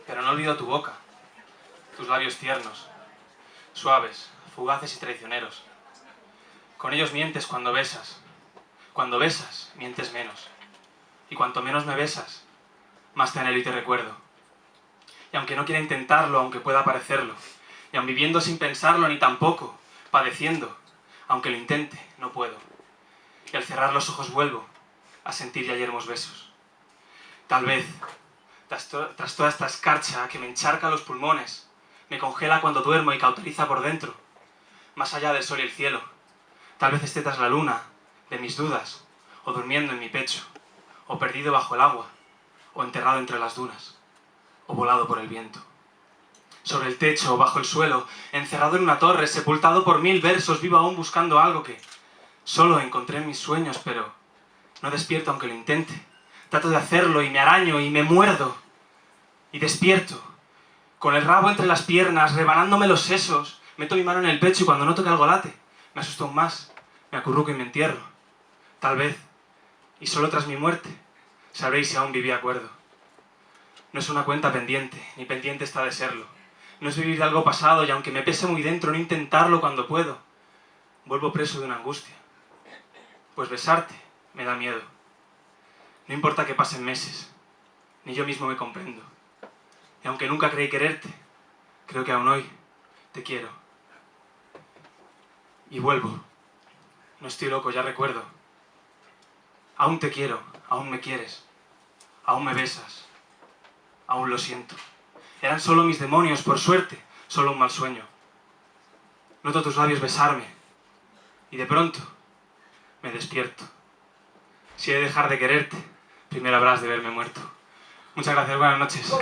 pero no olvido tu boca, tus labios tiernos, suaves, fugaces y traicioneros. Con ellos mientes cuando besas mientes menos. Y cuanto menos me besas, más te anhelo y te recuerdo. Y aunque no quiera intentarlo, aunque pueda parecerlo, y aun viviendo sin pensarlo ni tampoco, padeciendo, aunque lo intente, no puedo. Y al cerrar los ojos vuelvo a sentir ya yermos besos. Tal vez, tras toda esta escarcha que me encharca los pulmones, me congela cuando duermo y cauteriza por dentro, más allá del sol y el cielo, tal vez esté tras la luna de mis dudas, o durmiendo en mi pecho, o perdido bajo el agua, o enterrado entre las dunas, o volado por el viento. Sobre el techo o bajo el suelo, encerrado en una torre, sepultado por 1000 versos, vivo aún buscando algo que solo encontré en mis sueños, pero no despierto aunque lo intente. Trato de hacerlo y me araño y me muerdo. Y despierto, con el rabo entre las piernas, rebanándome los sesos, meto mi mano en el pecho y cuando noto que algo late, me asusto aún más, me acurruco y me entierro. Tal vez, y solo tras mi muerte, sabréis si aún viví acuerdo. No es una cuenta pendiente, ni pendiente está de serlo. No es vivir de algo pasado y aunque me pese muy dentro no intentarlo cuando puedo, vuelvo preso de una angustia. Pues besarte me da miedo. No importa que pasen meses, ni yo mismo me comprendo. Y aunque nunca creí quererte, creo que aún hoy te quiero. Y vuelvo. No estoy loco, ya recuerdo. Aún te quiero, aún me quieres, aún me besas, aún lo siento. Eran solo mis demonios, por suerte, solo un mal sueño. Noto tus labios besarme, y de pronto me despierto. Si he de dejar de quererte, primero habrás de verme muerto. Muchas gracias, buenas noches.